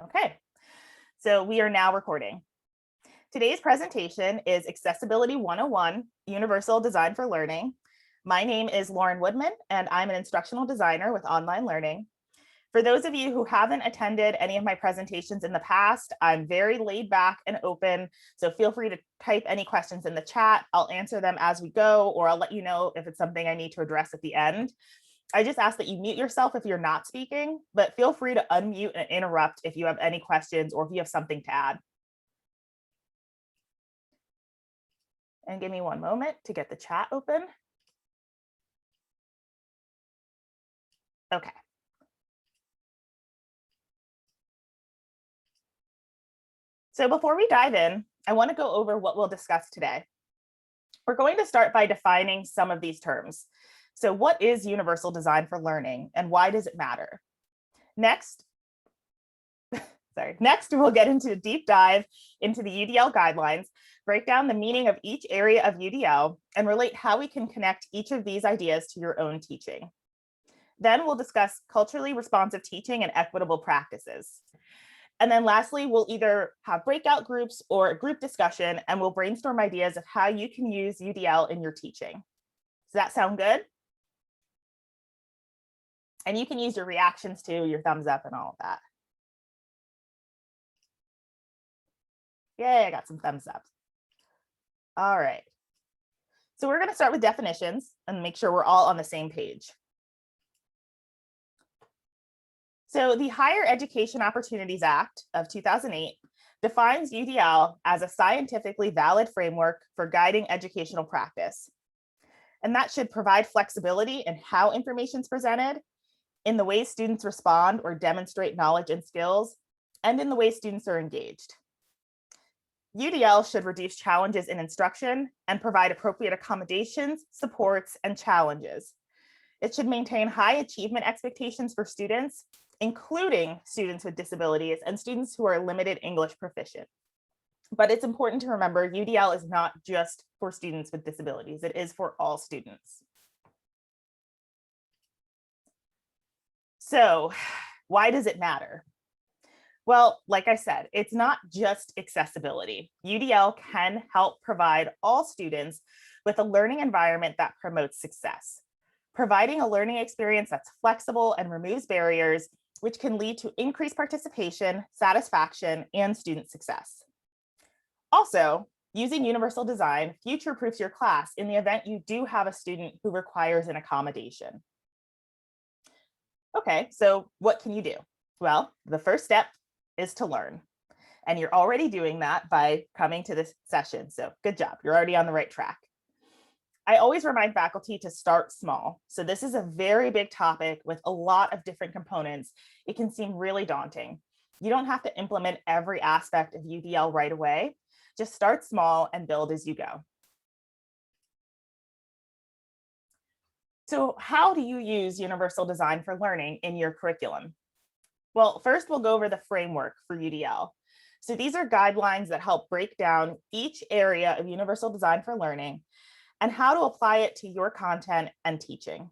Okay, so we are now recording. Today's presentation is Accessibility 101, Universal Design for Learning. My name is Lauryn Woodman, and I'm an instructional designer with online learning. For those of you who haven't attended any of my presentations in the past, I'm very laid back and open, so feel free to type any questions in the chat. I'll answer them as we go, or I'll let you know if it's something I need to address at the end. I just ask that you mute yourself if you're not speaking, but feel free to unmute and interrupt if you have any questions or if you have something to add. And give me one moment to get the chat open. Okay. So before we dive in, I want to go over what we'll discuss today. We're going to start by defining some of these terms. So what is universal design for learning and why does it matter? Next, we'll get into a deep dive into the UDL guidelines, break down the meaning of each area of UDL, and relate how we can connect each of these ideas to your own teaching. Then we'll discuss culturally responsive teaching and equitable practices. And then lastly, we'll either have breakout groups or a group discussion, and we'll brainstorm ideas of how you can use UDL in your teaching. Does that sound good? And you can use your reactions too, your thumbs up and all of that. Yay, I got some thumbs up. All right. So we're going to start with definitions and make sure we're all on the same page. So the Higher Education Opportunities Act of 2008 defines UDL as a scientifically valid framework for guiding educational practice. And that should provide flexibility in how information is presented, in the way students respond or demonstrate knowledge and skills, and in the way students are engaged. UDL should reduce challenges in instruction and provide appropriate accommodations, supports, and challenges. It should maintain high achievement expectations for students, including students with disabilities and students who are limited English proficient. But it's important to remember UDL is not just for students with disabilities, it is for all students. So why does it matter? Well, like I said, it's not just accessibility. UDL can help provide all students with a learning environment that promotes success, providing a learning experience that's flexible and removes barriers, which can lead to increased participation, satisfaction, and student success. Also, using universal design future-proofs your class in the event you do have a student who requires an accommodation. Okay, so what can you do? Well, the first step is to learn. And you're already doing that by coming to this session. So good job, you're already on the right track. I always remind faculty to start small. So this is a very big topic with a lot of different components. It can seem really daunting. You don't have to implement every aspect of UDL right away. Just start small and build as you go. So how do you use universal design for learning in your curriculum? Well, first we'll go over the framework for UDL. So these are guidelines that help break down each area of universal design for learning and how to apply it to your content and teaching.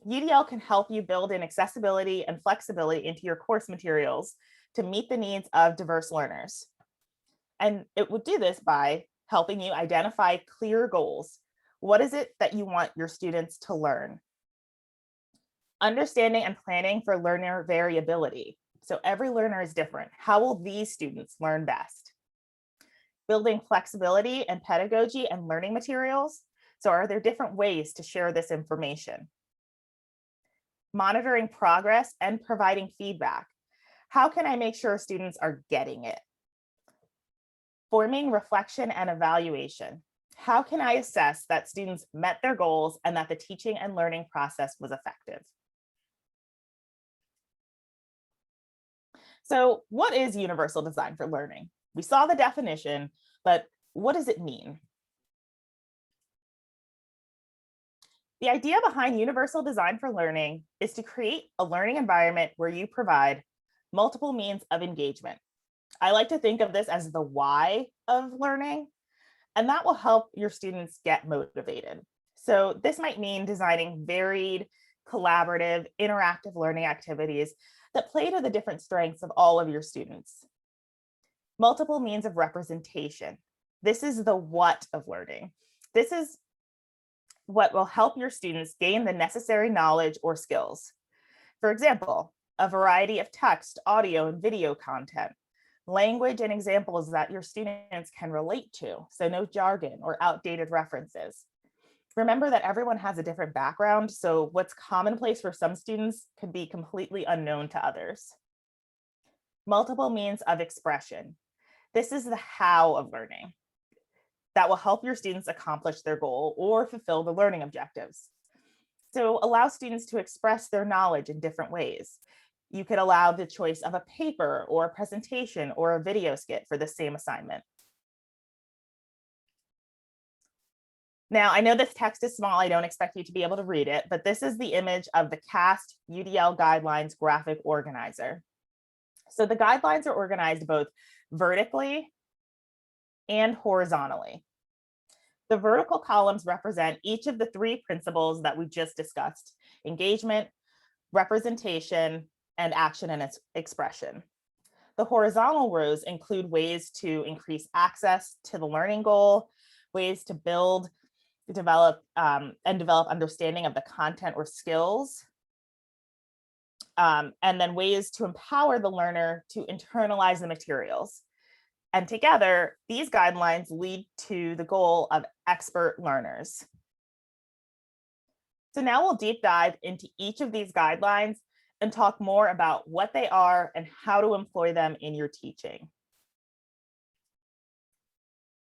UDL can help you build in accessibility and flexibility into your course materials to meet the needs of diverse learners. And it would do this by helping you identify clear goals. What is it that you want your students to learn? Understanding and planning for learner variability. So every learner is different. How will these students learn best? Building flexibility and pedagogy and learning materials. So are there different ways to share this information? Monitoring progress and providing feedback. How can I make sure students are getting it? Forming reflection and evaluation. How can I assess that students met their goals and that the teaching and learning process was effective? So what is universal design for learning? We saw the definition, but what does it mean? The idea behind universal design for learning is to create a learning environment where you provide multiple means of engagement. I like to think of this as the why of learning, and that will help your students get motivated. So this might mean designing varied, collaborative, interactive learning activities that play to the different strengths of all of your students. Multiple means of representation. This is the what of learning. This is what will help your students gain the necessary knowledge or skills. For example, a variety of text, audio, and video content, language and examples that your students can relate to, so no jargon or outdated references. Remember that everyone has a different background, so what's commonplace for some students could be completely unknown to others. Multiple means of expression. This is the how of learning that will help your students accomplish their goal or fulfill the learning objectives. So allow students to express their knowledge in different ways. You could allow the choice of a paper or a presentation or a video skit for the same assignment. Now, I know this text is small. I don't expect you to be able to read it, but this is the image of the CAST UDL Guidelines graphic organizer. So the guidelines are organized both vertically and horizontally. The vertical columns represent each of the three principles that we just discussed: engagement, representation, and action and expression. The horizontal rows include ways to increase access to the learning goal, ways to build, develop understanding of the content or skills, and then ways to empower the learner to internalize the materials. And together, these guidelines lead to the goal of expert learners. So now we'll deep dive into each of these guidelines and talk more about what they are and how to employ them in your teaching.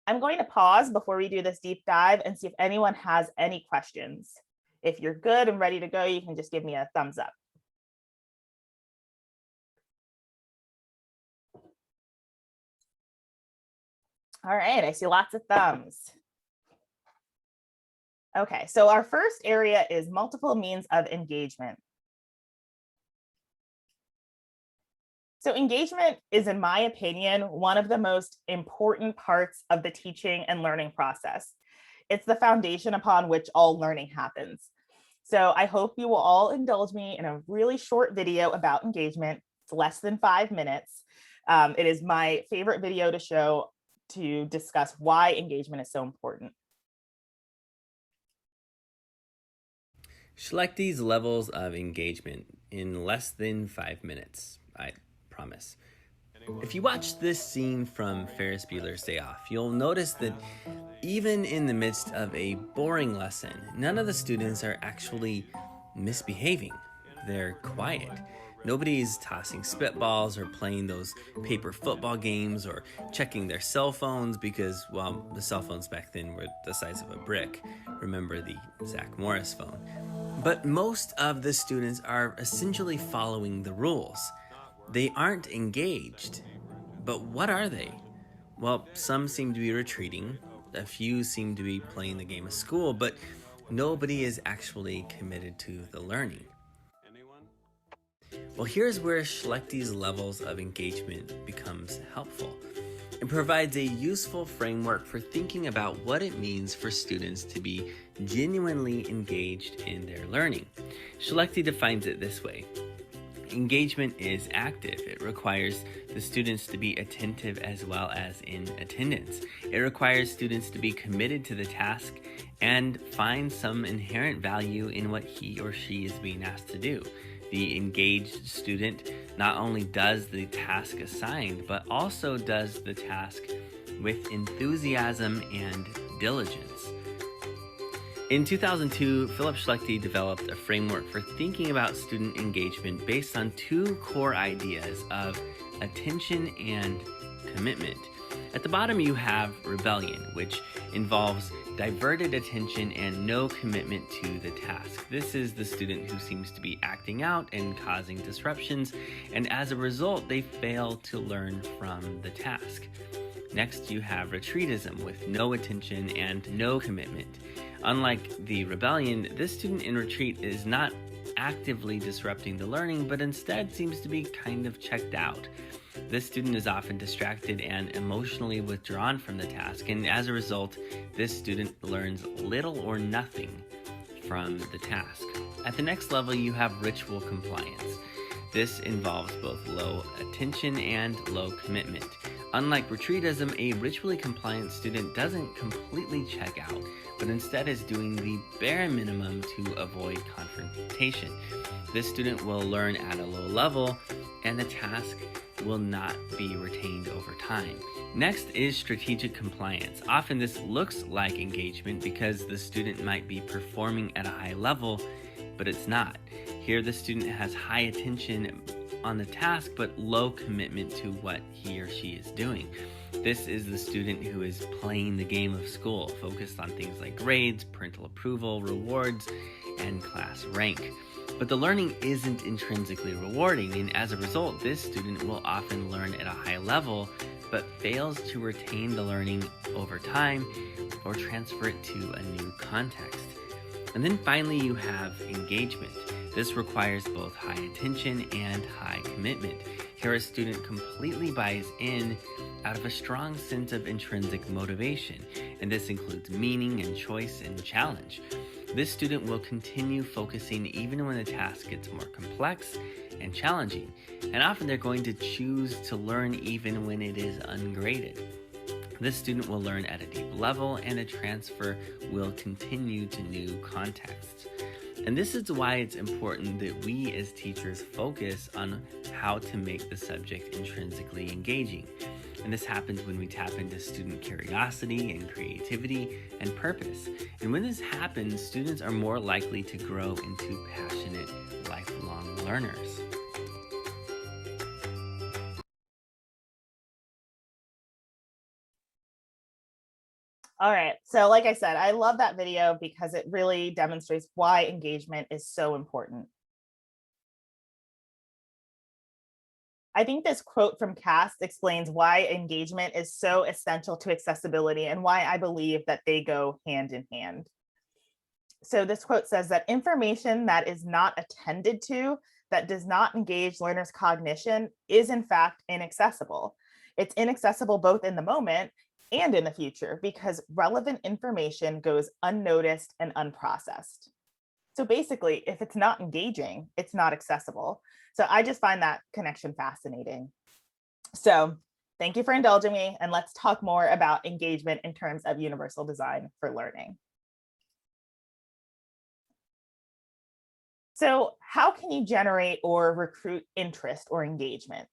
I'm going to pause before we do this deep dive and see if anyone has any questions. If you're good and ready to go, you can just give me a thumbs up. All right, I see lots of thumbs. Okay, so our first area is multiple means of engagement. So engagement is, in my opinion, one of the most important parts of the teaching and learning process. It's the foundation upon which all learning happens. So I hope you will all indulge me in a really short video about engagement. It's less than 5 minutes. It is my favorite video to show to discuss why engagement is so important. Select these levels of engagement in less than 5 minutes, I promise. If you watch this scene from Ferris Bueller's Day Off, you'll notice that even in the midst of a boring lesson, none of the students are actually misbehaving. They're quiet. Nobody's tossing spitballs or playing those paper football games or checking their cell phones because, well, the cell phones back then were the size of a brick. Remember the Zach Morris phone. But most of the students are essentially following the rules. They aren't engaged. But what are they? Well, some seem to be retreating. A few seem to be playing the game of school, but nobody is actually committed to the learning. Well, here's where Schlechty's levels of engagement becomes helpful. It provides a useful framework for thinking about what it means for students to be genuinely engaged in their learning. Schlechty defines it this way. Engagement is active. It requires the students to be attentive as well as in attendance. It requires students to be committed to the task and find some inherent value in what he or she is being asked to do. The engaged student not only does the task assigned, but also does the task with enthusiasm and diligence. In 2002, Philip Schlechty developed a framework for thinking about student engagement based on two core ideas of attention and commitment. At the bottom, you have rebellion, which involves diverted attention and no commitment to the task. This is the student who seems to be acting out and causing disruptions, and as a result, they fail to learn from the task. Next, you have retreatism with no attention and no commitment. Unlike the rebellion, this student in retreat is not actively disrupting the learning, but instead seems to be kind of checked out. This student is often distracted and emotionally withdrawn from the task, and as a result, this student learns little or nothing from the task. At the next level, you have ritual compliance. This involves both low attention and low commitment. Unlike retreatism, a ritually compliant student doesn't completely check out, but instead is doing the bare minimum to avoid confrontation. This student will learn at a low level, and the task will not be retained over time. Next is strategic compliance. Often this looks like engagement because the student might be performing at a high level, but it's not. Here the student has high attention on the task but low commitment to what he or she is doing. This is the student who is playing the game of school, focused on things like grades, parental approval, rewards, and class rank. But the learning isn't intrinsically rewarding, and as a result, this student will often learn at a high level but fails to retain the learning over time or transfer it to a new context. And then finally, you have engagement. This requires both high attention and high commitment. Here, a student completely buys in out of a strong sense of intrinsic motivation, and this includes meaning and choice and challenge. This student will continue focusing even when the task gets more complex and challenging, and often they're going to choose to learn even when it is ungraded. This student will learn at a deep level, and the transfer will continue to new contexts. And this is why it's important that we as teachers focus on how to make the subject intrinsically engaging. And this happens when we tap into student curiosity and creativity and purpose. And when this happens, students are more likely to grow into passionate, lifelong learners. All right, so like I said, I love that video because it really demonstrates why engagement is so important. I think this quote from Cast explains why engagement is so essential to accessibility and why I believe that they go hand in hand. So this quote says that information that is not attended to, that does not engage learners' cognition, is in fact inaccessible. It's inaccessible both in the moment and in the future because relevant information goes unnoticed and unprocessed. So basically, if it's not engaging, it's not accessible. So I just find that connection fascinating. So thank you for indulging me, and let's talk more about engagement in terms of universal design for learning. So how can you generate or recruit interest or engagement?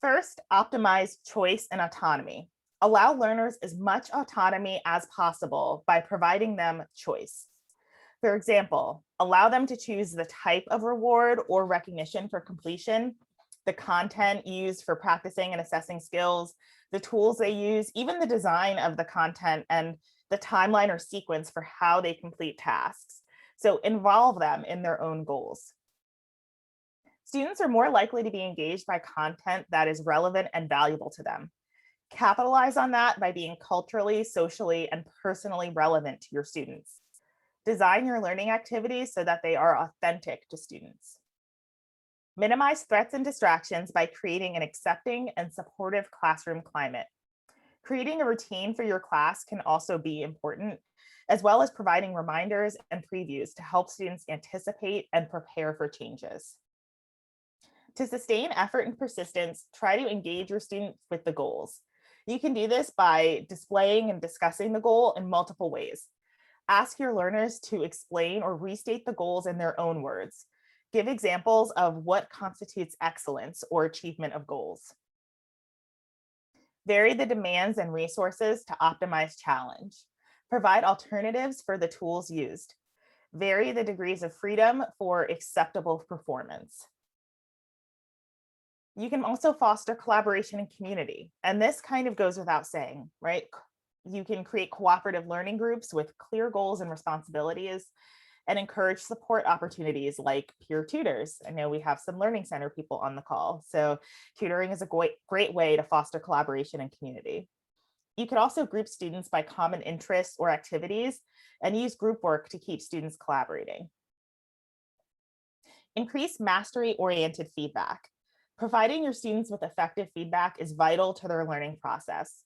First, optimize choice and autonomy. Allow learners as much autonomy as possible by providing them choice. For example, allow them to choose the type of reward or recognition for completion, the content used for practicing and assessing skills, the tools they use, even the design of the content and the timeline or sequence for how they complete tasks. So involve them in their own goals. Students are more likely to be engaged by content that is relevant and valuable to them. Capitalize on that by being culturally, socially, and personally relevant to your students. Design your learning activities so that they are authentic to students. Minimize threats and distractions by creating an accepting and supportive classroom climate. Creating a routine for your class can also be important, as well as providing reminders and previews to help students anticipate and prepare for changes. To sustain effort and persistence, try to engage your students with the goals. You can do this by displaying and discussing the goal in multiple ways. Ask your learners to explain or restate the goals in their own words. Give examples of what constitutes excellence or achievement of goals. Vary the demands and resources to optimize challenge. Provide alternatives for the tools used. Vary the degrees of freedom for acceptable performance. You can also foster collaboration and community. And this kind of goes without saying, right? You can create cooperative learning groups with clear goals and responsibilities and encourage support opportunities like peer tutors. I know we have some Learning Center people on the call. So tutoring is a great way to foster collaboration and community. You could also group students by common interests or activities and use group work to keep students collaborating. Increase mastery-oriented feedback. Providing your students with effective feedback is vital to their learning process.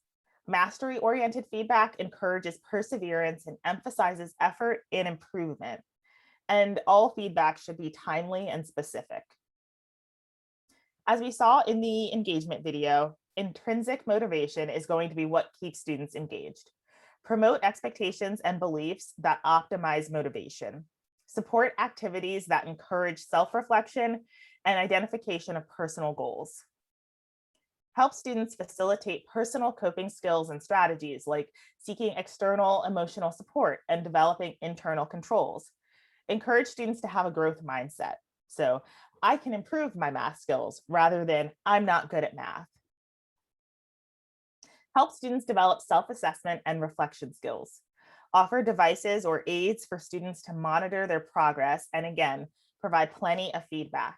Mastery-oriented feedback encourages perseverance and emphasizes effort and improvement. And all feedback should be timely and specific. As we saw in the engagement video, intrinsic motivation is going to be what keeps students engaged. Promote expectations and beliefs that optimize motivation. Support activities that encourage self-reflection and identification of personal goals. Help students facilitate personal coping skills and strategies like seeking external emotional support and developing internal controls. Encourage students to have a growth mindset. So I can improve my math skills rather than I'm not good at math. Help students develop self-assessment and reflection skills. Offer devices or aids for students to monitor their progress and again, provide plenty of feedback.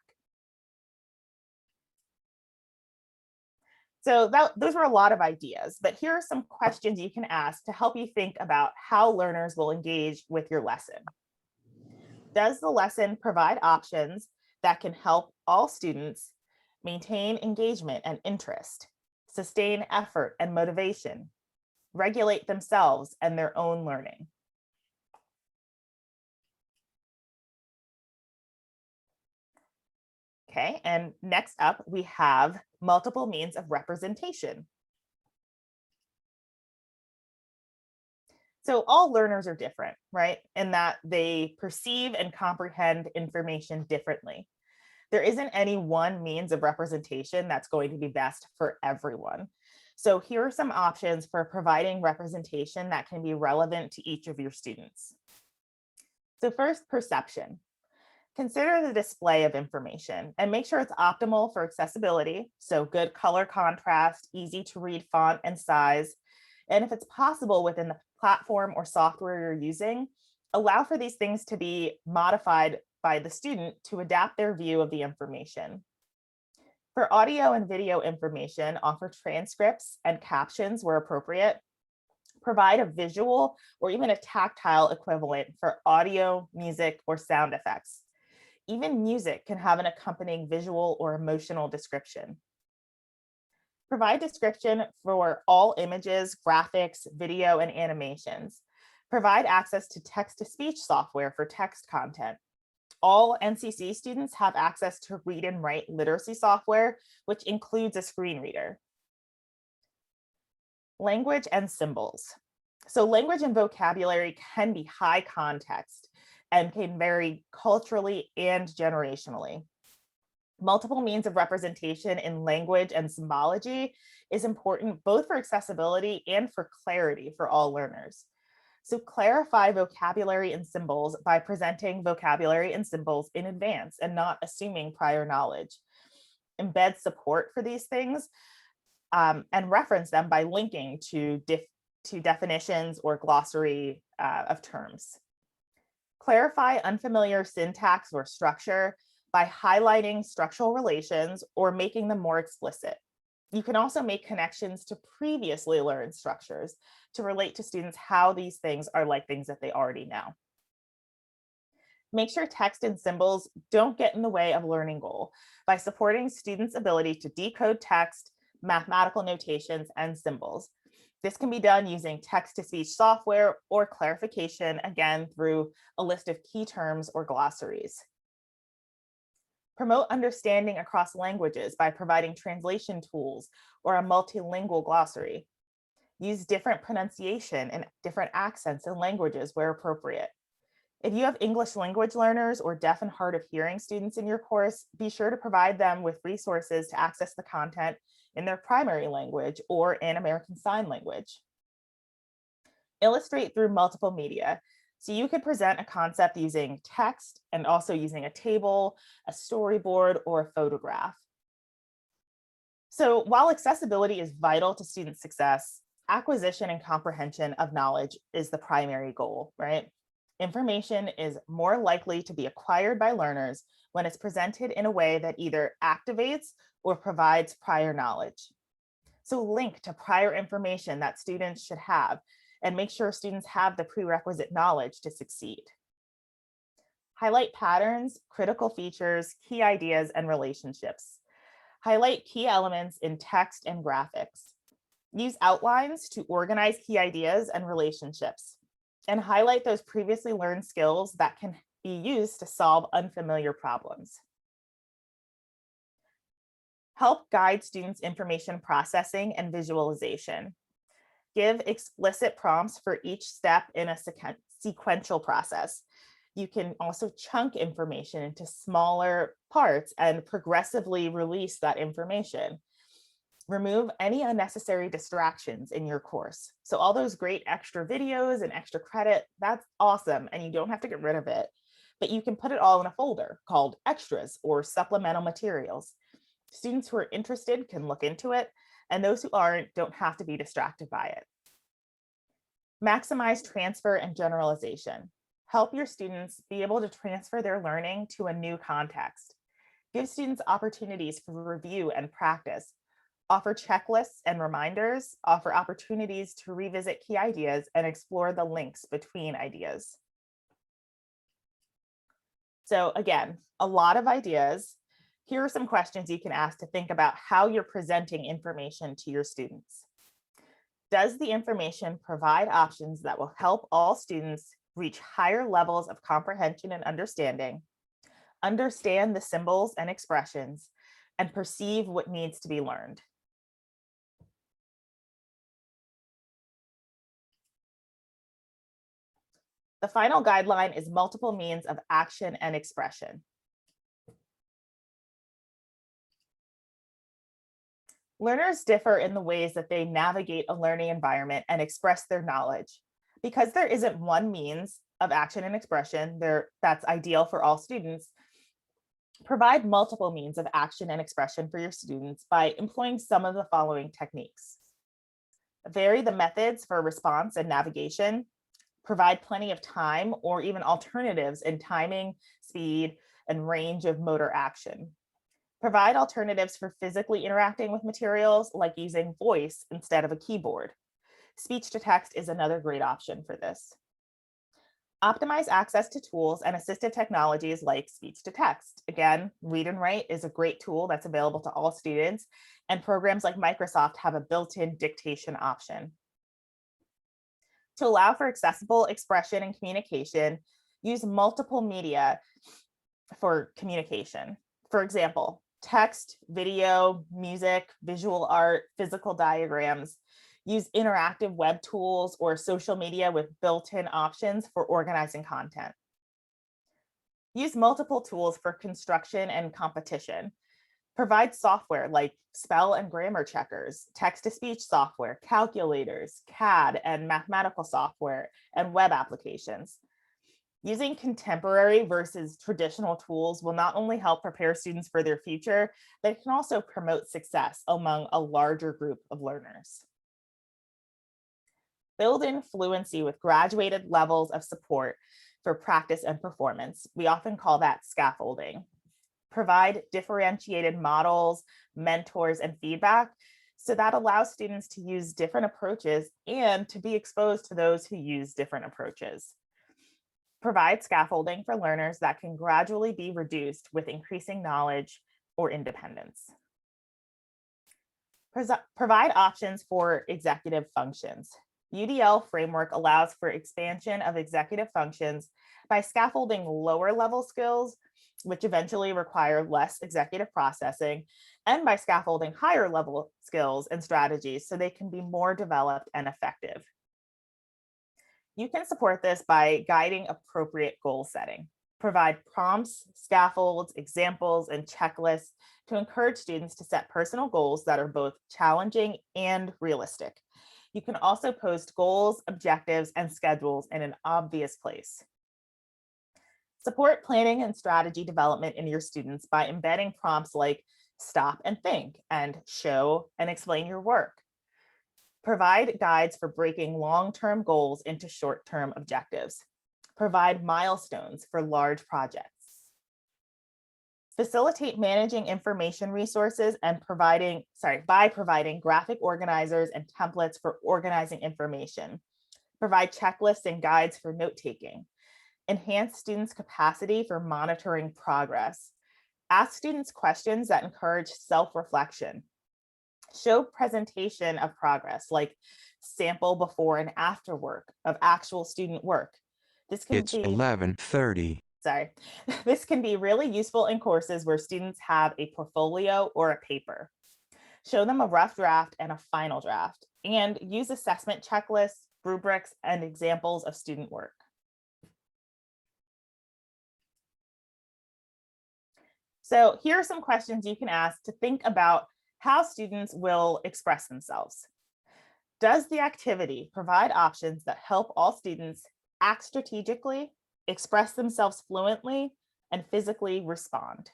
So those were a lot of ideas, but here are some questions you can ask to help you think about how learners will engage with your lesson. Does the lesson provide options that can help all students maintain engagement and interest, sustain effort and motivation, regulate themselves and their own learning? Okay, and next up, we have multiple means of representation. So all learners are different, right? In that they perceive and comprehend information differently. There isn't any one means of representation that's going to be best for everyone. So here are some options for providing representation that can be relevant to each of your students. So first, perception. Consider the display of information and make sure it's optimal for accessibility. So good color contrast, easy to read font and size. And if it's possible within the platform or software you're using, allow for these things to be modified by the student to adapt their view of the information. For audio and video information, offer transcripts and captions where appropriate. Provide a visual or even a tactile equivalent for audio, music, or sound effects. Even music can have an accompanying visual or emotional description. Provide description for all images, graphics, video, and animations. Provide access to text-to-speech software for text content. All NCC students have access to read and write literacy software, which includes a screen reader. Language and symbols. So language and vocabulary can be high context and can vary culturally and generationally. Multiple means of representation in language and symbology is important both for accessibility and for clarity for all learners. So clarify vocabulary and symbols by presenting vocabulary and symbols in advance and not assuming prior knowledge. Embed support for these things and reference them by linking to definitions or glossary of terms. Clarify unfamiliar syntax or structure by highlighting structural relations or making them more explicit. You can also make connections to previously learned structures to relate to students how these things are like things that they already know. Make sure text and symbols don't get in the way of learning goal by supporting students' ability to decode text, mathematical notations, and symbols. This can be done using text-to-speech software or clarification, again, through a list of key terms or glossaries. Promote understanding across languages by providing translation tools or a multilingual glossary. Use different pronunciation and different accents and languages where appropriate. If you have English language learners or deaf and hard of hearing students in your course, be sure to provide them with resources to access the content in their primary language or in American Sign Language. Illustrate through multiple media. So you could present a concept using text and also using a table, a storyboard, or a photograph. So while accessibility is vital to student success, acquisition and comprehension of knowledge is the primary goal, right? Information is more likely to be acquired by learners when it's presented in a way that either activates or provides prior knowledge. So link to prior information that students should have and make sure students have the prerequisite knowledge to succeed. Highlight patterns, critical features, key ideas, and relationships. Highlight key elements in text and graphics. Use outlines to organize key ideas and relationships, and highlight those previously learned skills that can be used to solve unfamiliar problems. Help guide students' information processing and visualization. Give explicit prompts for each step in a sequential process. You can also chunk information into smaller parts and progressively release that information. Remove any unnecessary distractions in your course. So all those great extra videos and extra credit, that's awesome. And you don't have to get rid of it, but you can put it all in a folder called extras or supplemental materials. Students who are interested can look into it, and those who aren't don't have to be distracted by it. Maximize transfer and generalization. Help your students be able to transfer their learning to a new context. Give students opportunities for review and practice. Offer checklists and reminders, offer opportunities to revisit key ideas and explore the links between ideas. So again, a lot of ideas. Here are some questions you can ask to think about how you're presenting information to your students. Does the information provide options that will help all students reach higher levels of comprehension and understanding, understand the symbols and expressions, and perceive what needs to be learned? The final guideline is multiple means of action and expression. Learners differ in the ways that they navigate a learning environment and express their knowledge. Because there isn't one means of action and expression that's ideal for all students, provide multiple means of action and expression for your students by employing some of the following techniques. Vary the methods for response and navigation. Provide plenty of time or even alternatives in timing, speed, and range of motor action. Provide alternatives for physically interacting with materials, like using voice instead of a keyboard. Speech to text is another great option for this. Optimize access to tools and assistive technologies like speech to text. Again, Read and Write is a great tool that's available to all students, and programs like Microsoft have a built-in dictation option. To allow for accessible expression and communication, use multiple media for communication. For example, text, video, music, visual art, physical diagrams. Use interactive web tools or social media with built-in options for organizing content. Use multiple tools for construction and competition. Provide software like spell and grammar checkers, text-to-speech software, calculators, CAD and mathematical software, and web applications. Using contemporary versus traditional tools will not only help prepare students for their future, but it can also promote success among a larger group of learners. Build in fluency with graduated levels of support for practice and performance. We often call that scaffolding. Provide differentiated models, mentors, and feedback, so that allows students to use different approaches and to be exposed to those who use different approaches. Provide scaffolding for learners that can gradually be reduced with increasing knowledge or independence. Provide options for executive functions. UDL framework allows for expansion of executive functions by scaffolding lower level skills, which eventually require less executive processing, and by scaffolding higher level skills and strategies so they can be more developed and effective. You can support this by guiding appropriate goal setting. Provide prompts, scaffolds, examples, and checklists to encourage students to set personal goals that are both challenging and realistic. You can also post goals, objectives, and schedules in an obvious place. Support planning and strategy development in your students by embedding prompts like stop and think and show and explain your work. Provide guides for breaking long-term goals into short-term objectives. Provide milestones for large projects. Facilitate managing information resources and by providing graphic organizers and templates for organizing information. Provide checklists and guides for note-taking. Enhance students' capacity for monitoring progress. Ask students questions that encourage self-reflection. Show presentation of progress, like sample before and after work of actual student work. This can It's be 11:30. sorry. This can be really useful in courses where students have a portfolio or a paper. Show them a rough draft and a final draft, and use assessment checklists, rubrics, and examples of student work. So here are some questions you can ask to think about how students will express themselves. Does the activity provide options that help all students act strategically, express themselves fluently, and physically respond?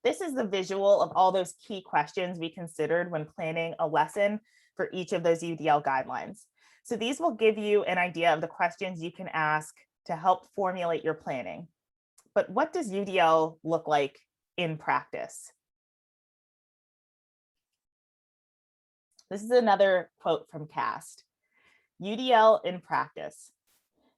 This is the visual of all those key questions we considered when planning a lesson for each of those UDL guidelines. So these will give you an idea of the questions you can ask to help formulate your planning. But what does UDL look like in practice? This is another quote from CAST. UDL in practice.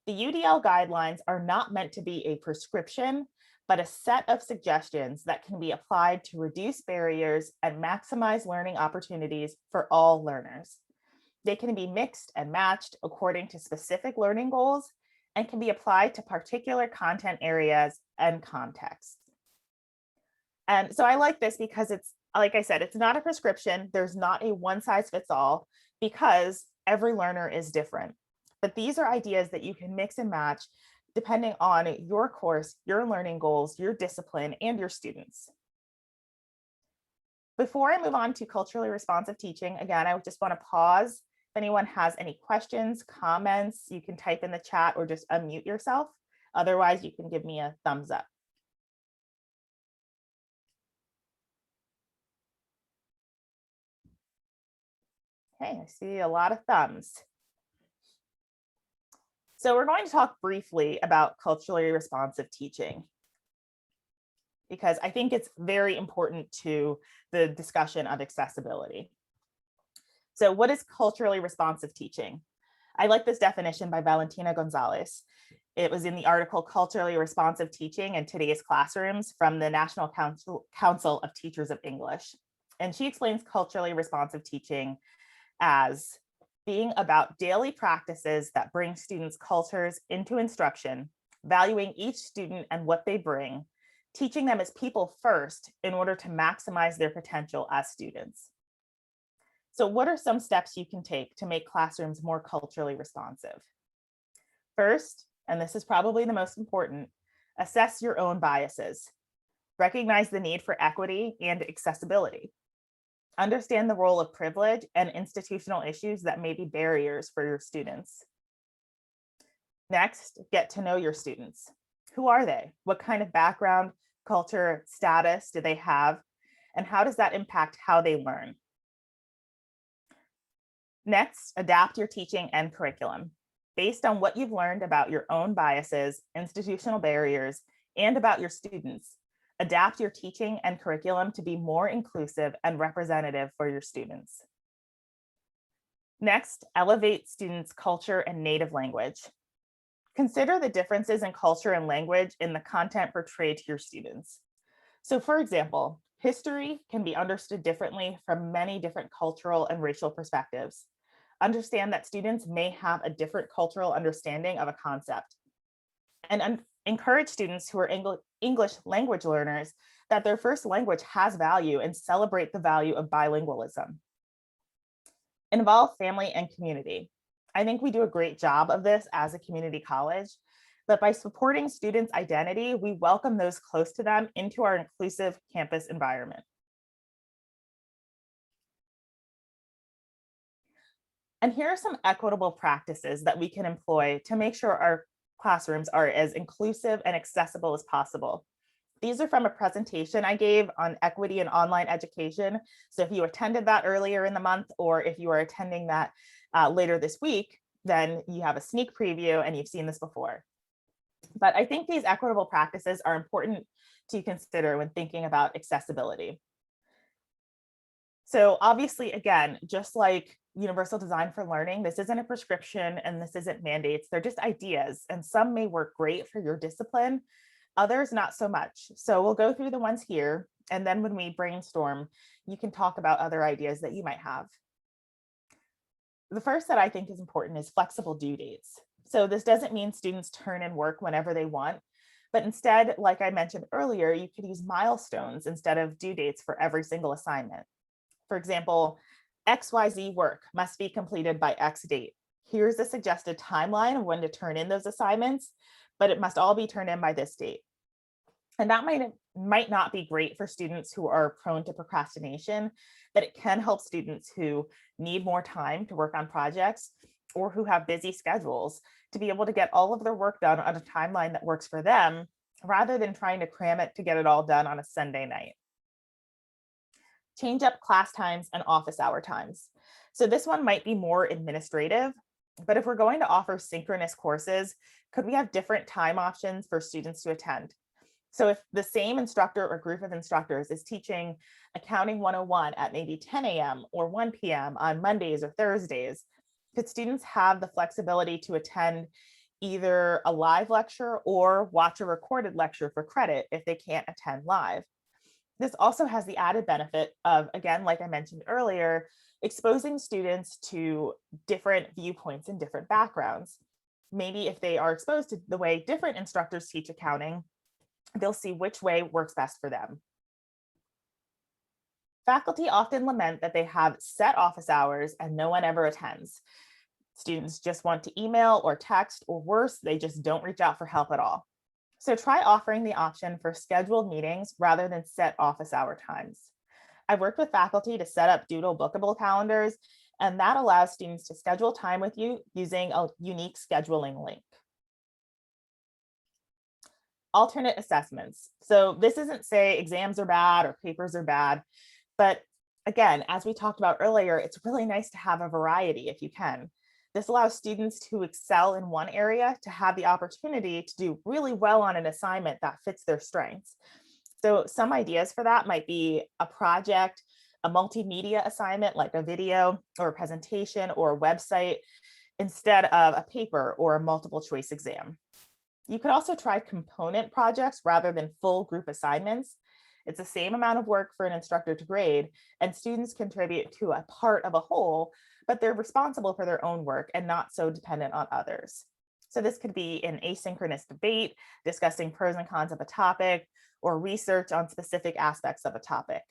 The UDL guidelines are not meant to be a prescription, but a set of suggestions that can be applied to reduce barriers and maximize learning opportunities for all learners. They can be mixed and matched according to specific learning goals and can be applied to particular content areas and contexts. And so I like this because it's, like I said, it's not a prescription. There's not a one size fits all because every learner is different. But these are ideas that you can mix and match depending on your course, your learning goals, your discipline, and your students. Before I move on to culturally responsive teaching, again, I just want to pause. If anyone has any questions, comments, you can type in the chat or just unmute yourself. Otherwise, you can give me a thumbs up. Okay, I see a lot of thumbs. So we're going to talk briefly about culturally responsive teaching because I think it's very important to the discussion of accessibility. So what is culturally responsive teaching? I like this definition by Valentina Gonzalez. It was in the article Culturally Responsive Teaching in Today's Classrooms from the National Council of Teachers of English. And she explains culturally responsive teaching as being about daily practices that bring students' cultures into instruction, valuing each student and what they bring, teaching them as people first in order to maximize their potential as students. So what are some steps you can take to make classrooms more culturally responsive? First, and this is probably the most important, assess your own biases. Recognize the need for equity and accessibility. Understand the role of privilege and institutional issues that may be barriers for your students. Next, get to know your students. Who are they? What kind of background, culture, status do they have? And how does that impact how they learn? Next, adapt your teaching and curriculum. Based on what you've learned about your own biases, institutional barriers, and about your students, adapt your teaching and curriculum to be more inclusive and representative for your students. Next, elevate students' culture and native language. Consider the differences in culture and language in the content portrayed to your students. So for example, history can be understood differently from many different cultural and racial perspectives. Understand that students may have a different cultural understanding of a concept. And encourage students who are English language learners that their first language has value and celebrate the value of bilingualism. Involve family and community. I think we do a great job of this as a community college, but by supporting students' identity, we welcome those close to them into our inclusive campus environment. And here are some equitable practices that we can employ to make sure our classrooms are as inclusive and accessible as possible. These are from a presentation I gave on equity in online education. So if you attended that earlier in the month, or if you are attending that later this week, then you have a sneak preview and you've seen this before. But I think these equitable practices are important to consider when thinking about accessibility. So obviously, again, just like universal design for learning, this isn't a prescription and this isn't mandates. They're just ideas, and some may work great for your discipline, others not so much. So we'll go through the ones here, and then when we brainstorm, you can talk about other ideas that you might have. The first that I think is important is flexible due dates. So this doesn't mean students turn in work whenever they want, but instead, like I mentioned earlier, you could use milestones instead of due dates for every single assignment. For example, XYZ work must be completed by X date. Here's the suggested timeline of when to turn in those assignments, but it must all be turned in by this date. And that might not be great for students who are prone to procrastination, but it can help students who need more time to work on projects or who have busy schedules to be able to get all of their work done on a timeline that works for them, rather than trying to cram it to get it all done on a Sunday night. Change up class times and office hour times. So this one might be more administrative, but if we're going to offer synchronous courses, could we have different time options for students to attend? So if the same instructor or group of instructors is teaching Accounting 101 at maybe 10 a.m. or 1 p.m. on Mondays or Thursdays, could students have the flexibility to attend either a live lecture or watch a recorded lecture for credit if they can't attend live? This also has the added benefit of, again, like I mentioned earlier, exposing students to different viewpoints and different backgrounds. Maybe if they are exposed to the way different instructors teach accounting, they'll see which way works best for them. Faculty often lament that they have set office hours and no one ever attends. Students just want to email or text, or worse, they just don't reach out for help at all. So try offering the option for scheduled meetings rather than set office hour times. I've worked with faculty to set up Doodle bookable calendars, and that allows students to schedule time with you using a unique scheduling link. Alternate assessments. So this isn't say exams are bad or papers are bad, but again, as we talked about earlier, it's really nice to have a variety if you can. This allows students who excel in one area to have the opportunity to do really well on an assignment that fits their strengths. So some ideas for that might be a project, a multimedia assignment like a video or a presentation or a website, instead of a paper or a multiple choice exam. You could also try component projects rather than full group assignments. It's the same amount of work for an instructor to grade, and students contribute to a part of a whole, but they're responsible for their own work and not so dependent on others. So this could be an asynchronous debate discussing pros and cons of a topic, or research on specific aspects of a topic.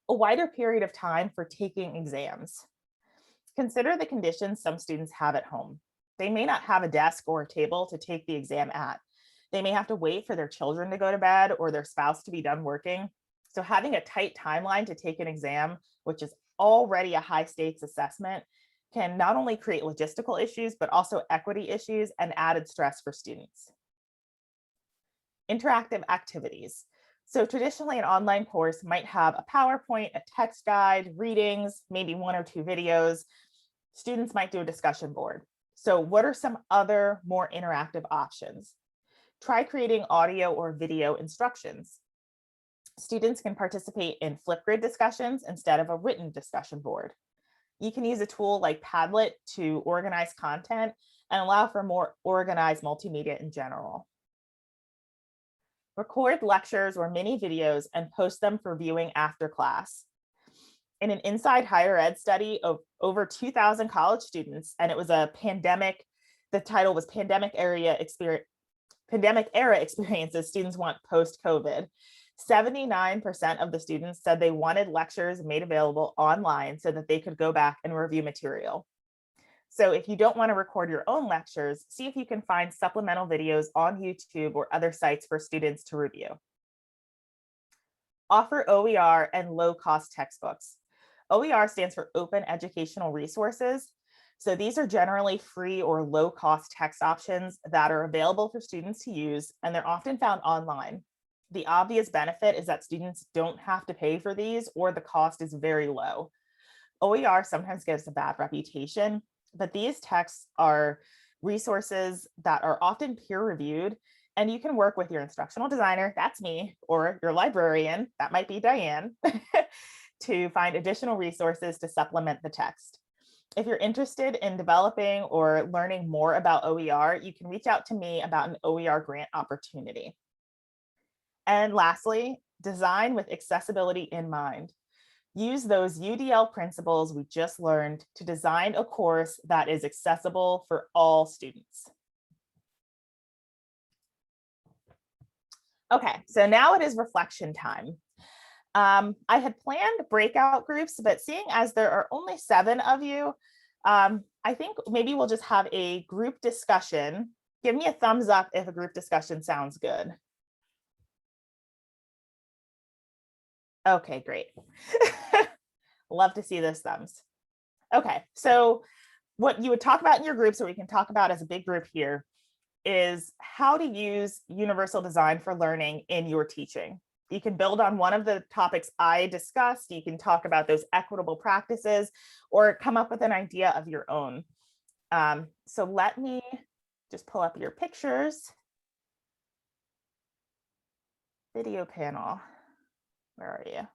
A wider period of time for taking exams. Consider the conditions some students have at home. They may not have a desk or a table to take the exam at. They may have to wait for their children to go to bed or their spouse to be done working. So having a tight timeline to take an exam, which is already a high stakes assessment, can not only create logistical issues, but also equity issues and added stress for students. Interactive activities. So traditionally, an online course might have a PowerPoint, a text guide, readings, maybe one or two videos. Students might do a discussion board. So what are some other more interactive options? Try creating audio or video instructions. Students can participate in Flipgrid discussions instead of a written discussion board. You can use a tool like Padlet to organize content and allow for more organized multimedia in general. Record lectures or mini videos and post them for viewing after class. In an Inside Higher Ed study of over 2,000 college students, and it was a pandemic, the title was Pandemic Era Experiences Students Want Post-COVID. 79% of the students said they wanted lectures made available online so that they could go back and review material. So if you don't want to record your own lectures, see if you can find supplemental videos on YouTube or other sites for students to review. Offer OER and low-cost textbooks. OER stands for Open Educational Resources. So these are generally free or low-cost text options that are available for students to use, and they're often found online. The obvious benefit is that students don't have to pay for these, or the cost is very low. OER sometimes gets a bad reputation, but these texts are resources that are often peer-reviewed, and you can work with your instructional designer, that's me, or your librarian, that might be Diane, to find additional resources to supplement the text. If you're interested in developing or learning more about OER, you can reach out to me about an OER grant opportunity. And lastly, design with accessibility in mind. Use those UDL principles we just learned to design a course that is accessible for all students. Okay, so now it is reflection time. I had planned breakout groups, but seeing as there are only 7 of you, I think maybe we'll just have a group discussion. Give me a thumbs up if a group discussion sounds good. Okay, great. Love to see those thumbs. Okay, so what you would talk about in your groups, or we can talk about as a big group here, is how to use universal design for learning in your teaching. You can build on one of the topics I discussed. You can talk about those equitable practices or come up with an idea of your own. So let me just pull up your pictures. Video panel. Where are you?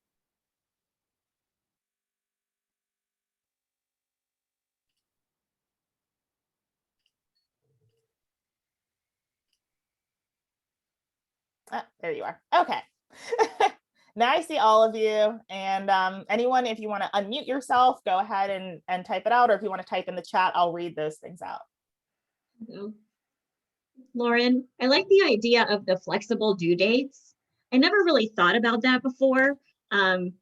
Ah, there you are. Okay. Now I see all of you, and anyone, if you want to unmute yourself, go ahead and type it out, or if you want to type in the chat, I'll read those things out. Lauren, I like the idea of the flexible due dates. I never really thought about that before. And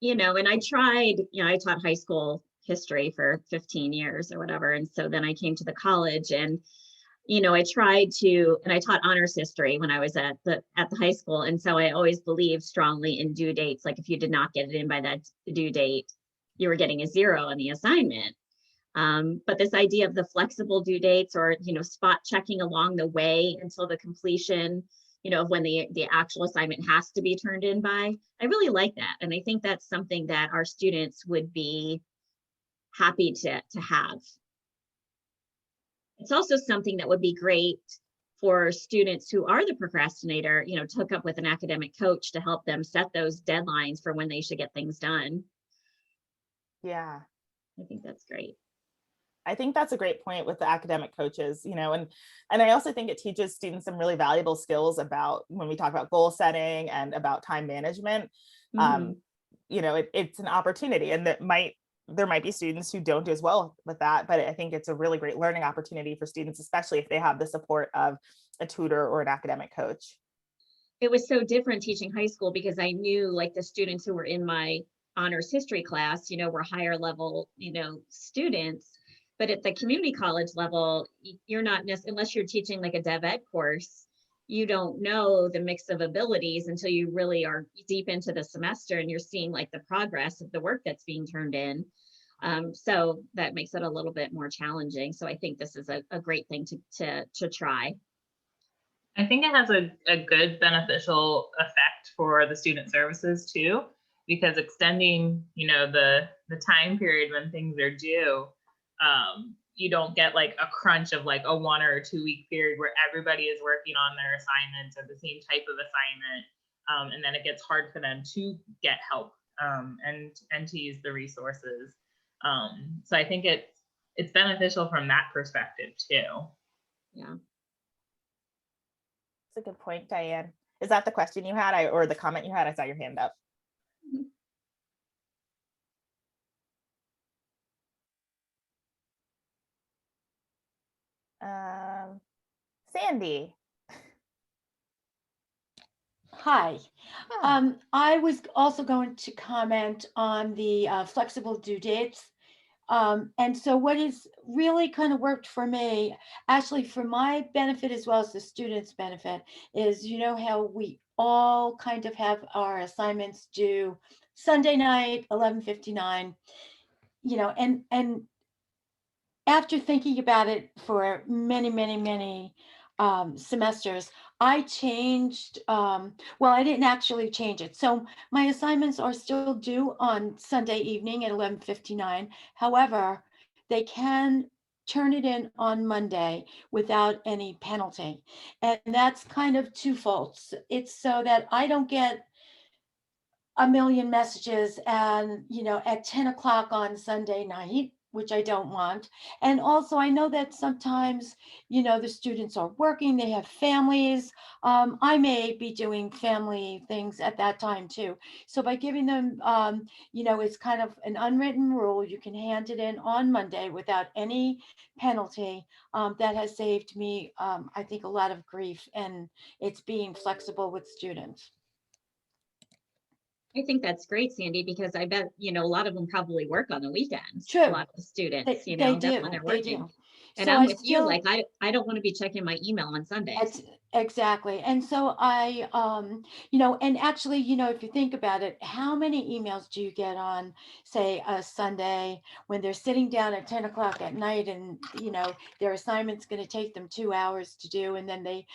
I tried, I taught high school history for 15 years or whatever. And so then I came to the college and I tried to, and I taught honors history when I was at the high school. And so I always believed strongly in due dates. Like if you did not get it in by that due date, you were getting a 0 on the assignment. But this idea of the flexible due dates or, spot checking along the way until the completion, of when the actual assignment has to be turned in by, I really like that. And I think that's something that our students would be happy to have. It's also something that would be great for students who are the procrastinator, to hook up with an academic coach to help them set those deadlines for when they should get things done. Yeah. I think that's great. I think that's a great point with the academic coaches, and I also think it teaches students some really valuable skills about when we talk about goal setting and about time management. Mm-hmm. It's an opportunity, and there might be students who don't do as well with that, but I think it's a really great learning opportunity for students, especially if they have the support of a tutor or an academic coach. It was so different teaching high school because I knew like the students who were in my honors history class, were higher level, students. But at the community college level, you're not unless you're teaching like a dev ed course, you don't know the mix of abilities until you really are deep into the semester and you're seeing like the progress of the work that's being turned in. So that makes it a little bit more challenging. So I think this is a great thing to try. I think it has a good beneficial effect for the student services too, because extending, the time period when things are due, you don't get like a crunch of like a 1 or 2 week period where everybody is working on their assignments or the same type of assignment. And then it gets hard for them to get help and to use the resources. So I think it's beneficial from that perspective too. Yeah. That's a good point, Diane. Is that the question you had or the comment you had? I saw your hand up. Sandy. Hi. I was also going to comment on the flexible due dates. And so what is really kind of worked for me, actually for my benefit as well as the students' benefit, is how we all kind of have our assignments due Sunday night, 11:59, and after thinking about it for many, many, many semesters, I changed, well, I didn't actually change it. So my assignments are still due on Sunday evening at 11:59. However, they can turn it in on Monday without any penalty. And that's kind of twofold. It's so that I don't get a million messages and, at 10 o'clock on Sunday night which I don't want. And also I know that sometimes, you know, the students are working, they have families. I may be doing family things at that time too. So by giving them, you know, it's kind of an unwritten rule, you can hand it in on Monday without any penalty. That has saved me, I think, a lot of grief, and it's being flexible with students. I think that's great, Sandy, because I bet, you know, a lot of them probably work on the weekends. A True. lot of the students, you They know, that's when do, they're they working. do. And So I'm I with you, still, like, I don't want to be checking my email on Sundays. That's exactly. And so I, you know, and actually, you know, if you think about it, how many emails do you get on, say, a Sunday when they're sitting down at 10 o'clock at night and, you know, their assignment's going to take them 2 hours to do, and then they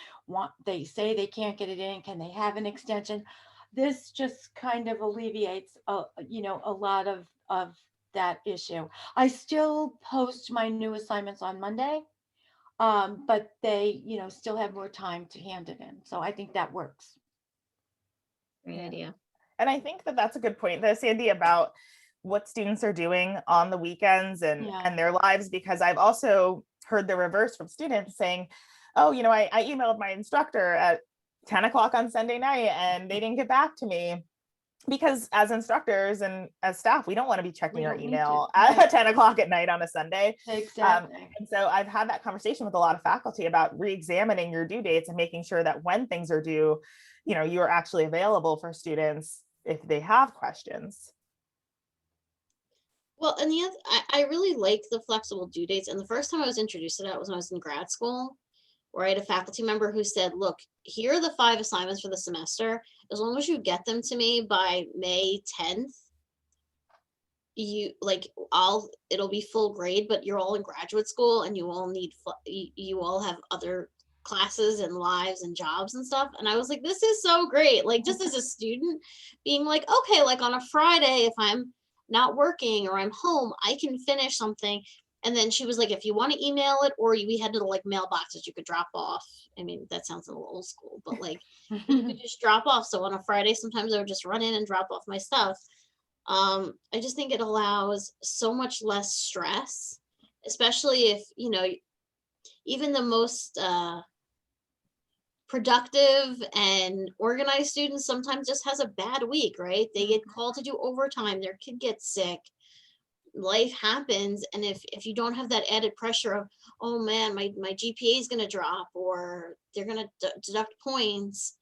say they can't get it in. Can they have an extension? This just kind of alleviates, you know, a lot of that issue. I still post my new assignments on Monday, but they, you know, still have more time to hand it in. So I think that works. Great Yeah. idea. And I think that that's a good point, though, Sandy, about what students are doing on the weekends and Yeah. and their lives, because I've also heard the reverse from students saying, oh, you know, I emailed my instructor at 10 o'clock on Sunday night and they didn't get back to me. Because as instructors and as staff, we don't want to be checking We our don't need email to, at right. 10 o'clock at night on a Sunday. Exactly. And so I've had that conversation with a lot of faculty about re-examining your due dates and making sure that when things are due, you know, you are actually available for students if they have questions. Well, and the other, I really like the flexible due dates. And the first time I was introduced to that was when I was in grad school, where I had a faculty member who said, look, here are the 5 assignments for the semester. As long as you get them to me by May 10th, it'll be full grade, but you're all in graduate school and you all need, you all have other classes and lives and jobs and stuff. And I was like, this is so great. Like, just as a student being like, okay, like on a Friday, if I'm not working or I'm home, I can finish something. And then she was like, if you want to email it, or we had to like mailboxes you could drop off. I mean, that sounds a little old school, but like you could just drop off. So on a Friday, sometimes I would just run in and drop off my stuff. I just think it allows so much less stress, especially if, you know, even the most productive and organized students sometimes just has a bad week, right? They get called to do overtime, their kid gets sick, life happens. And if you don't have that added pressure of, oh man, my GPA is going to drop, or they're going to deduct points,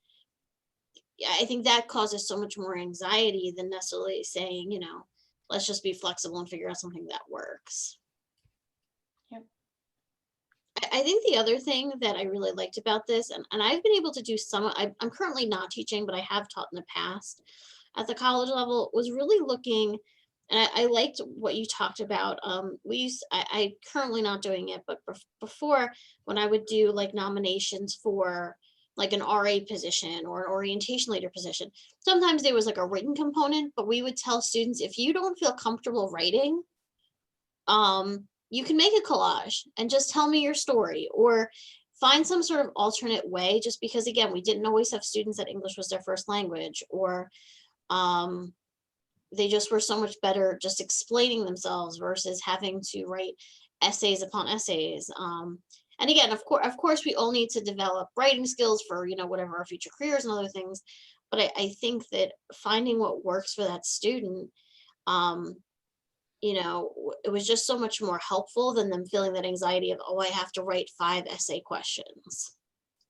I think that causes so much more anxiety than necessarily saying, you know, let's just be flexible and figure out something that works. Yep. I think the other thing that I really liked about this, and I've been able to do some, I'm currently not teaching, but I have taught in the past at the college level, was really looking, and I liked what you talked about. I currently not doing it, but before, when I would do like nominations for like an RA position or an orientation leader position, sometimes there was like a written component, but we would tell students, if you don't feel comfortable writing, you can make a collage and just tell me your story, or find some sort of alternate way, just because again, we didn't always have students that English was their first language, or they just were so much better just explaining themselves versus having to write essays upon essays. And again, of course, we all need to develop writing skills for, you know, whatever our future careers and other things. But I think that finding what works for that student, you know, it was just so much more helpful than them feeling that anxiety of, oh, I have to write 5 essay questions.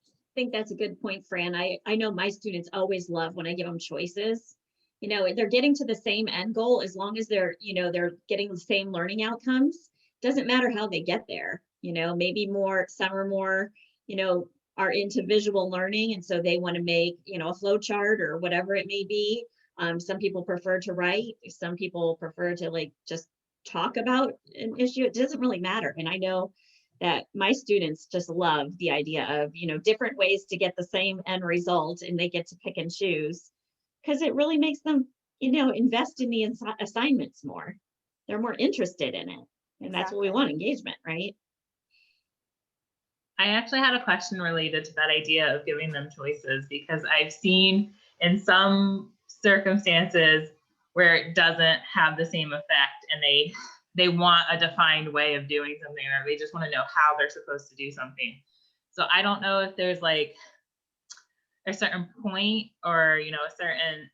I think that's a good point, Fran. I know my students always love when I give them choices. You know, they're getting to the same end goal as long as they're, you know, they're getting the same learning outcomes. Doesn't matter how they get there. You know, maybe some are more, you know, are into visual learning, and so they want to make, you know, a flow chart or whatever it may be. Some people prefer to write. Some people prefer to like just talk about an issue. It doesn't really matter. And I know that my students just love the idea of, you know, different ways to get the same end result, and they get to pick and choose, because it really makes them, you know, invest in the assignments more. They're more interested in it. And that's what we want, engagement, right? I actually had a question related to that idea of giving them choices, because I've seen in some circumstances where it doesn't have the same effect, and they want a defined way of doing something, or they just want to know how they're supposed to do something. So I don't know if there's like a certain point, or, you know, a certain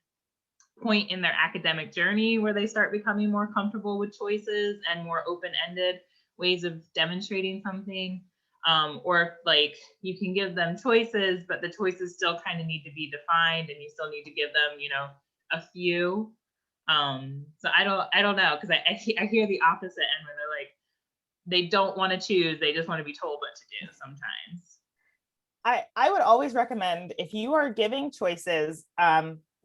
point in their academic journey where they start becoming more comfortable with choices and more open-ended ways of demonstrating something. Or if, like, you can give them choices, but the choices still kind of need to be defined, and you still need to give them, you know, a few. So I don't know, because I hear the opposite end where they're like, they don't want to choose, they just want to be told what to do sometimes. I would always recommend, if you are giving choices,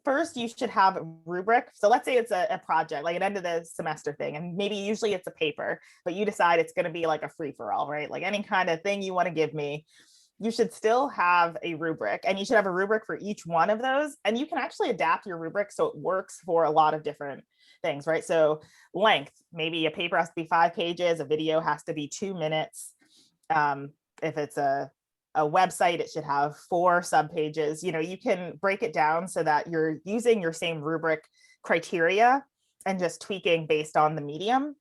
first you should have a rubric. So let's say it's a project, like an end of the semester thing, and maybe usually it's a paper, but you decide it's going to be like a free-for-all, right? Like any kind of thing you want to give me, you should still have a rubric, and you should have a rubric for each one of those. And you can actually adapt your rubric so it works for a lot of different things, right? So length, maybe a paper has to be 5 pages, a video has to be 2 minutes. If it's a website, it should have 4 subpages. You know, you can break it down so that you're using your same rubric criteria and just tweaking based on the medium.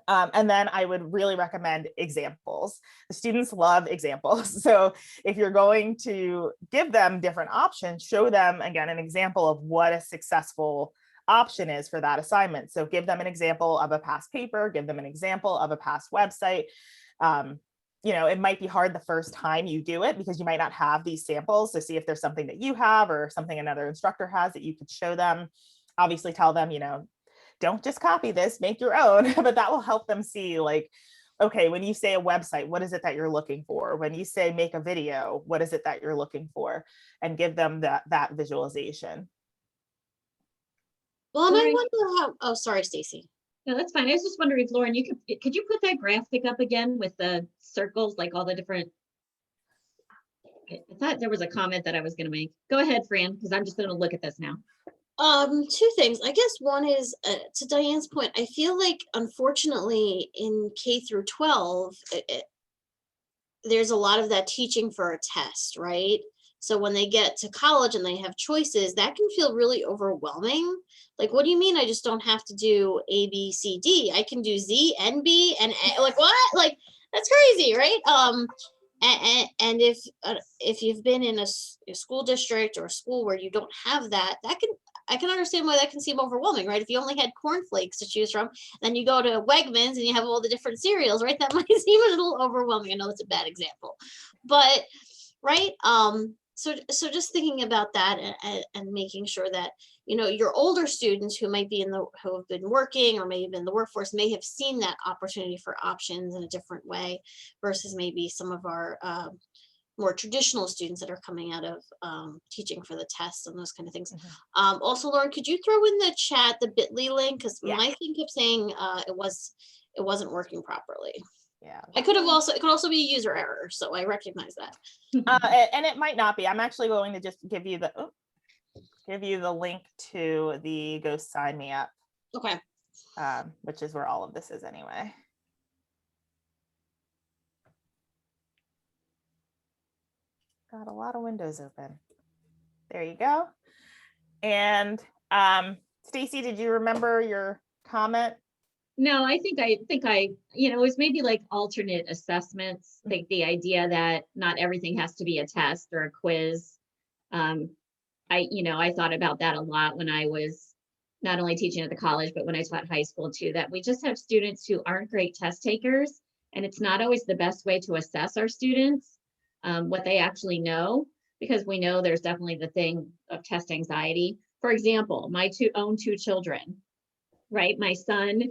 And then I would really recommend examples. The students love examples. So if you're going to give them different options, show them, again, an example of what a successful option is for that assignment. So give them an example of a past paper, give them an example of a past website. You know, it might be hard the first time you do it because you might not have these samples. So see if there's something that you have or something another instructor has that you could show them. Obviously tell them, you know, don't just copy this, make your own, but that will help them see, like, okay, when you say a website, what is it that you're looking for? When you say make a video, what is it that you're looking for? And give them that visualization. Well, and I Lauren, wonder how, oh, sorry, Stacy. no, that's fine. I was just wondering if Lauren, could you put that graphic up again with the circles, like all the different, I thought there was a comment that I was going to make. Go ahead, Fran, because I'm just going to look at this now. 2 things. I guess one is, to Diane's point, I feel like unfortunately in K through 12, there's a lot of that teaching for a test, right? So when they get to college and they have choices, that can feel really overwhelming. Like, what do you mean I just don't have to do A, B, C, D? I can do Z and B and A. Like, what? Like, that's crazy, right? And if you've been in a school district or a school where you don't have that, I can understand why that can seem overwhelming, right? If you only had cornflakes to choose from, then you go to Wegmans and you have all the different cereals, right? That might seem a little overwhelming. I know it's a bad example, but right. So just thinking about that and making sure that, you know, your older students who might be who have been working or maybe in the workforce may have seen that opportunity for options in a different way versus maybe some of our more traditional students that are coming out of teaching for the test and those kind of things. Mm-hmm. Also, Lauren, could you throw in the chat the bit.ly link? Because Yeah. my thing kept saying it wasn't working properly. Yeah. It could also be a user error, so I recognize that. And it might not be. I'm actually going to just give you the link to the Go Sign Me Up. Okay. Which is where all of this is anyway. Got a lot of windows open. There you go. And Stacy, did you remember your comment? No, I think I, you know, it was maybe like alternate assessments, like the idea that not everything has to be a test or a quiz. I thought about that a lot when I was not only teaching at the college, but when I taught high school too, that we just have students who aren't great test takers. And it's not always the best way to assess our students, what they actually know, because we know there's definitely the thing of test anxiety. For example, my own two children, right? My son,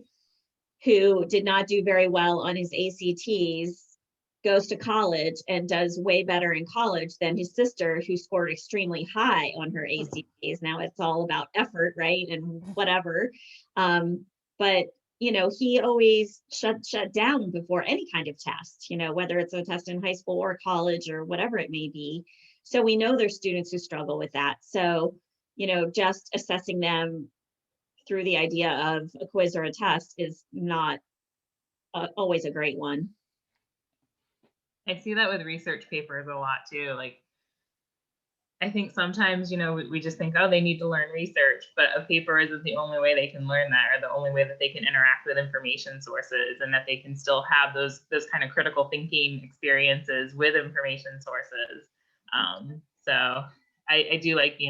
who did not do very well on his ACTs, goes to college and does way better in college than his sister, who scored extremely high on her ACTs. Now it's all about effort, right? And whatever. But, you know, he always shut down before any kind of test, you know, whether it's a test in high school or college or whatever it may be. So we know there's students who struggle with that. So, you know, just assessing them through the idea of a quiz or a test is not always a great one. I see that with research papers a lot too. Like, I think sometimes, we just think, oh, they need to learn research, but a paper isn't the only way they can learn that, or the only way that they can interact with information sources, and that they can still have those kind of critical thinking experiences with information sources. So I do like,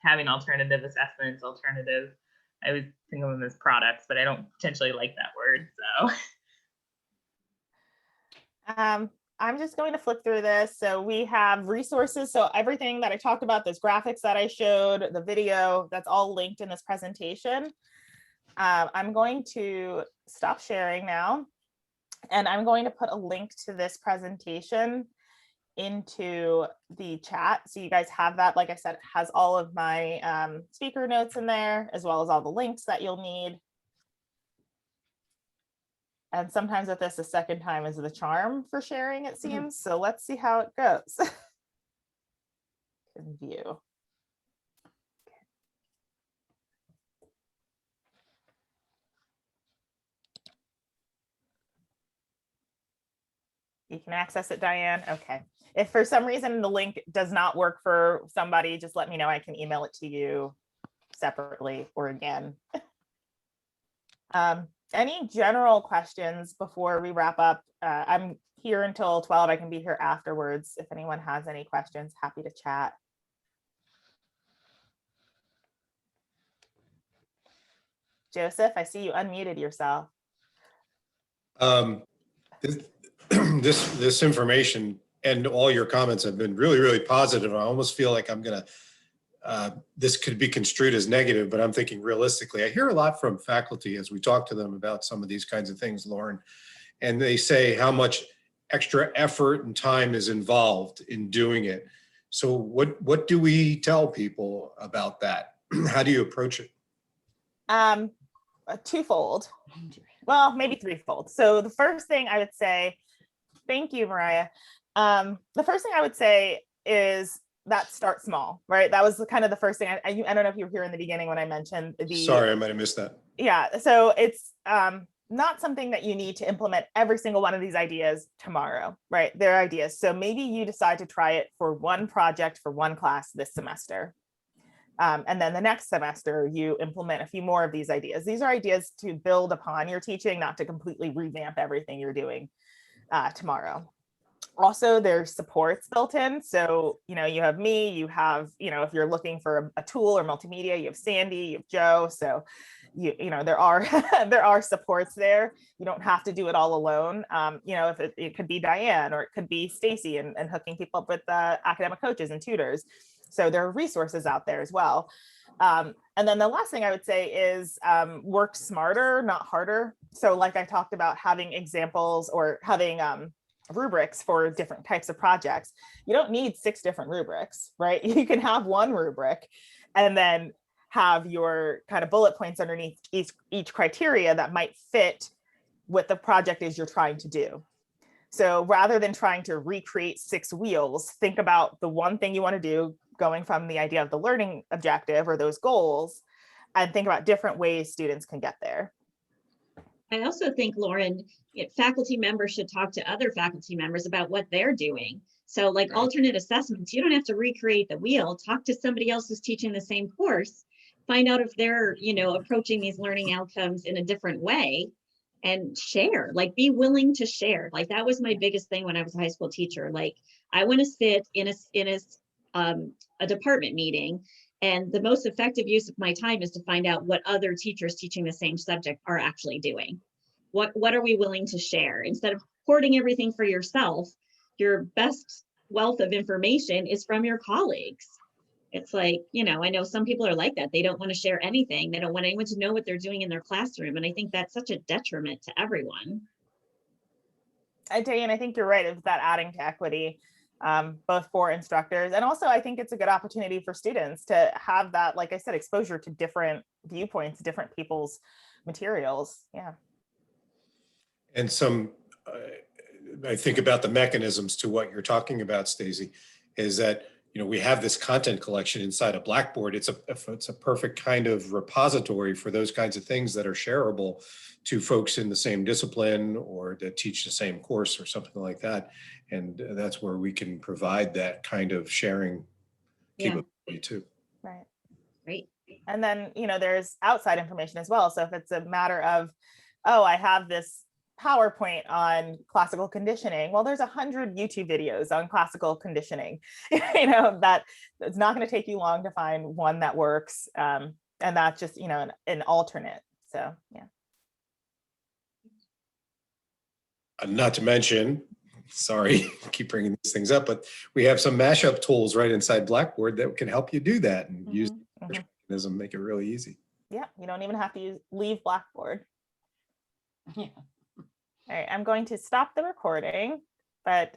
having alternative assessments, I would think of them as products, but I don't potentially like that word, so. I'm just going to flip through this. So we have resources. So everything that I talked about, those graphics that I showed, the video, that's all linked in this presentation. I'm going to stop sharing now, and I'm going to put a link to this presentation into the chat. So you guys have that. Like I said, it has all of my speaker notes in there, as well as all the links that you'll need. And sometimes with this, the second time is the charm for sharing, it seems. So let's see how it goes. View. You can access it, Diane. Okay. If for some reason the link does not work for somebody, just let me know. I can email it to you separately or again. Any general questions before we wrap up? I'm here until 12. I can be here afterwards. If anyone has any questions, happy to chat. Joseph, I see you unmuted yourself. This information and all your comments have been really, really positive. I almost feel like I'm gonna, this could be construed as negative, but I'm thinking realistically. I hear a lot from faculty as we talk to them about some of these kinds of things, Lauryn, and they say how much extra effort and time is involved in doing it. So what do we tell people about that? How do you approach it? Twofold. Well, maybe threefold. So the first thing I would say, thank you, Mariah. The first thing I would say is that start small, right? That was kind of the first thing. I don't know if you were here in the beginning when I mentioned the. Sorry, I might have missed that. Yeah, so it's not something that you need to implement every single one of these ideas tomorrow, right? They're ideas. So maybe you decide to try it for one project for one class this semester. And then the next semester, you implement a few more of these ideas. These are ideas to build upon your teaching, not to completely revamp everything you're doing tomorrow. Also, there's supports built in. So, you have me, you have, if you're looking for a tool or multimedia, you have Sandy, you have Joe. So, there are there are supports there. You don't have to do it all alone. If it could be Diane, or it could be Stacy, and hooking people up with academic coaches and tutors. So there are resources out there as well. And then the last thing I would say is work smarter, not harder. So like I talked about, having examples or having rubrics for different types of projects. You don't need 6 different rubrics, right? You can have one rubric and then have your kind of bullet points underneath each criteria that might fit what the project is you're trying to do. So rather than trying to recreate 6 wheels, think about the one thing you want to do, going from the idea of the learning objective or those goals, and think about different ways students can get there. I also think, Lauryn, faculty members should talk to other faculty members about what they're doing. So like alternate assessments, you don't have to recreate the wheel. Talk to somebody else who's teaching the same course. Find out if they're, approaching these learning outcomes in a different way, and share, like be willing to share. Like that was my biggest thing when I was a high school teacher. Like I want to sit in a department meeting, and the most effective use of my time is to find out what other teachers teaching the same subject are actually doing. What are we willing to share? Instead of hoarding everything for yourself, your best wealth of information is from your colleagues. It's like, I know some people are like that. They don't want to share anything. They don't want anyone to know what they're doing in their classroom. And I think that's such a detriment to everyone. Diane, I think you're right. It's that adding to equity, both for instructors. And also, I think it's a good opportunity for students to have that, like I said, exposure to different viewpoints, different people's materials. Yeah. And I think about the mechanisms to what you're talking about, Stacey, is that we have this content collection inside a Blackboard. It's a perfect kind of repository for those kinds of things that are shareable to folks in the same discipline or that teach the same course or something like that. And that's where we can provide that kind of sharing Yeah. capability too. Right. Great. And then, there's outside information as well. So if it's a matter of, oh, I have this PowerPoint on classical conditioning, well, there's 100 YouTube videos on classical conditioning, that it's not going to take you long to find one that works. And that's just, an alternate. So, yeah. Not to mention, sorry, keep bringing these things up, but we have some mashup tools right inside Blackboard that can help you do that and use the search mechanism, make it really easy. Yeah, you don't even have to leave Blackboard. Yeah. All right, I'm going to stop the recording, but